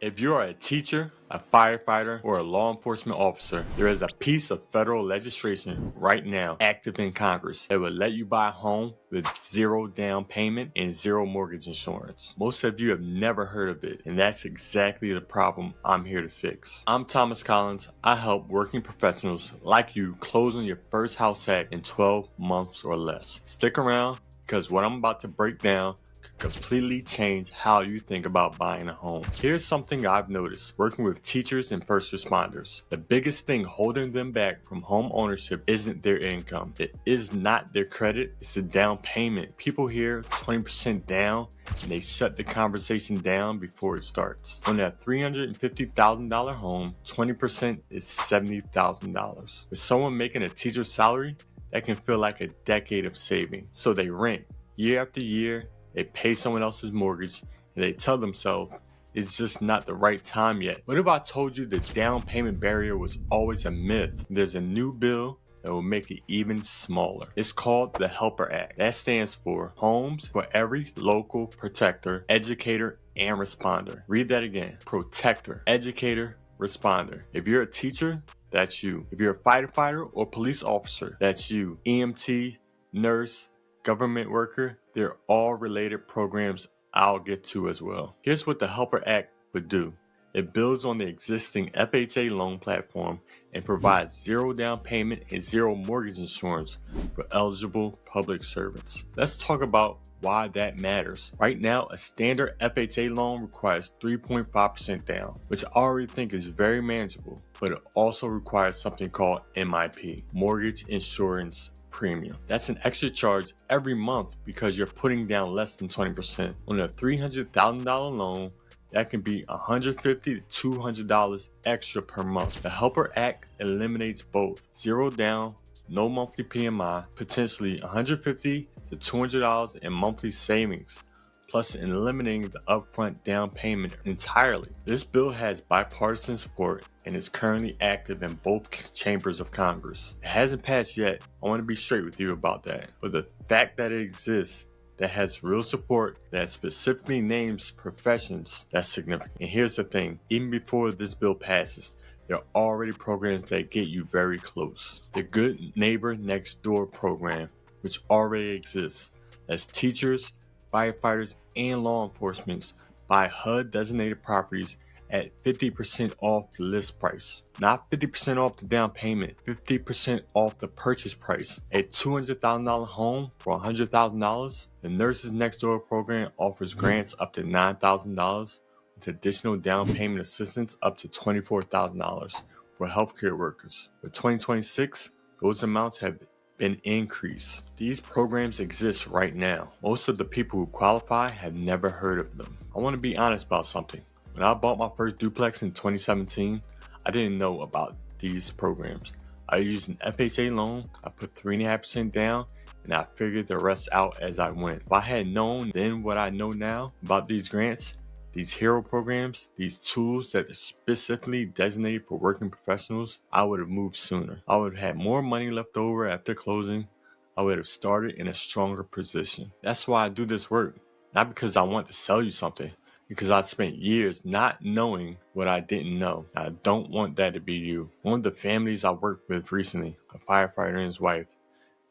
If you are a teacher, a firefighter, or a law enforcement officer, there is a piece of federal legislation right now active in Congress that will let you buy a home with zero down payment and zero mortgage insurance. Most of you have never heard of it, and that's exactly the problem I'm here to fix. I'm Thomas Collins. I help working professionals like you close on your first house hack in 12 months or less. Stick around, because what I'm about to break down could completely change how you think about buying a home. Here's something I've noticed working with teachers and first responders. The biggest thing holding them back from home ownership isn't their income. It is not their credit, it's the down payment. People hear 20% down and they shut the conversation down before it starts. On that $350,000 home, 20% is $70,000. With someone making a teacher's salary, that can feel like a decade of saving. So they rent year after year. They pay someone else's mortgage, and they tell themselves it's just not the right time yet. What if I told you the down payment barrier was always a myth? There's a new bill that will make it even smaller. It's called the HELPER Act. That stands for Homes for Every Local Protector, Educator, and Responder. Read that again. Protector, Educator, Responder. If you're a teacher, that's you. If you're a firefighter or police officer, that's you. EMT, nurse, government worker, they're all related programs I'll get to as well. Here's what the HELPER Act would do. It builds on the existing FHA loan platform and provides zero down payment and zero mortgage insurance for eligible public servants. Let's talk about why that matters. Right now, a standard FHA loan requires 3.5% down, which I already think is very manageable, but it also requires something called MIP, Mortgage Insurance Premium. That's an extra charge every month because you're putting down less than 20%. On a $300,000 loan, that can be $150 to $200 extra per month. The HELPER Act eliminates both zero down, no monthly PMI, potentially $150 to $200 in monthly savings, plus eliminating the upfront down payment entirely. This bill has bipartisan support and is currently active in both chambers of Congress. It hasn't passed yet. I want to be straight with you about that. But the fact that it exists, that has real support, that specifically names professions, that's significant. And here's the thing, even before this bill passes, there are already programs that get you very close. The Good Neighbor Next Door program, which already exists, as teachers, firefighters, and law enforcement buy HUD designated properties at 50% off the list price. Not 50% off the down payment, 50% off the purchase price. A $200,000 home for $100,000. The Nurses Next Door program offers grants up to $9,000 with additional down payment assistance up to $24,000 for healthcare workers. For 2026, those amounts have been increased. These programs exist right now. Most of the people who qualify have never heard of them. I want to be honest about something. When I bought my first duplex in 2017, I didn't know about these programs. I used an FHA loan, I put 3.5% down, and I figured the rest out as I went. If I had known then what I know now about these grants, these hero programs, these tools that are specifically designated for working professionals, I would have moved sooner. I would have had more money left over after closing. I would have started in a stronger position. That's why I do this work. Not because I want to sell you something, because I spent years not knowing what I didn't know. I don't want that to be you. One of the families I worked with recently, a firefighter and his wife,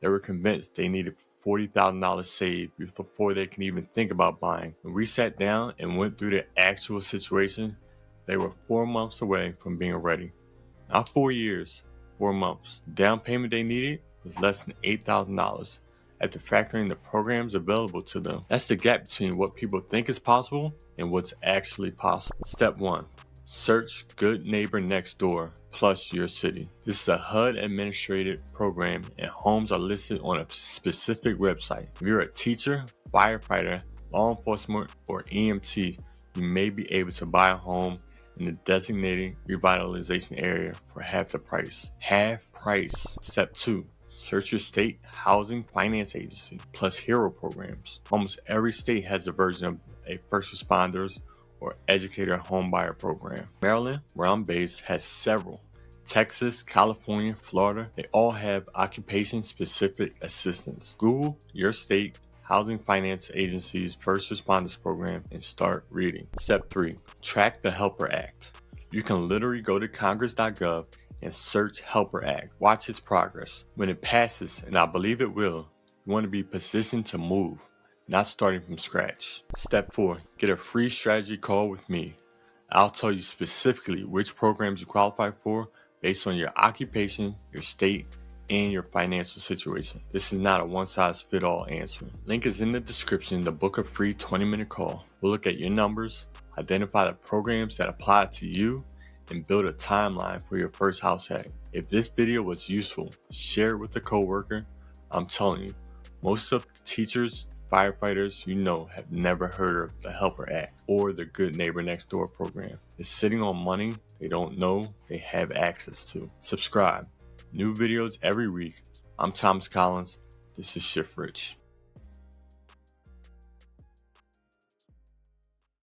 they were convinced they needed $40,000 saved before they can even think about buying. When we sat down and went through the actual situation, they were 4 months away from being ready. Not 4 years, 4 months. The down payment they needed was less than $8,000 after factoring the programs available to them. That's the gap between what people think is possible and what's actually possible. Step 1. Search Good Neighbor Next Door plus your city. This is a HUD administrated program and homes are listed on a specific website. If you're a teacher, firefighter, law enforcement, or EMT, you may be able to buy a home in the designated revitalization area for half the price. Half price. Step 2. Search your state housing finance agency plus hero programs. Almost every state has a version of a first responders or educator homebuyer program. Maryland, where I'm based, has several. Texas, California, Florida, they all have occupation specific assistance. Google your state Housing Finance Agency's First Responders Program and start reading. Step 3. Track the HELPER Act. You can literally go to congress.gov and search HELPER Act. Watch its progress. When it passes, and I believe it will, you want to be positioned to move, not starting from scratch. Step 4. Get a free strategy call with me. I'll tell you specifically which programs you qualify for based on your occupation, your state, and your financial situation. This is not a one-size-fits-all answer. Link is in the description to book a free 20-minute call. We'll look at your numbers, identify the programs that apply to you, and build a timeline for your first house hack. If this video was useful, share it with a coworker. I'm telling you, most of the teachers, firefighters you know have never heard of the HELPER Act or the Good Neighbor Next Door program. They're sitting on money they don't know they have access to. Subscribe. New videos every week. I'm Thomas Collins. This is Shift Rich.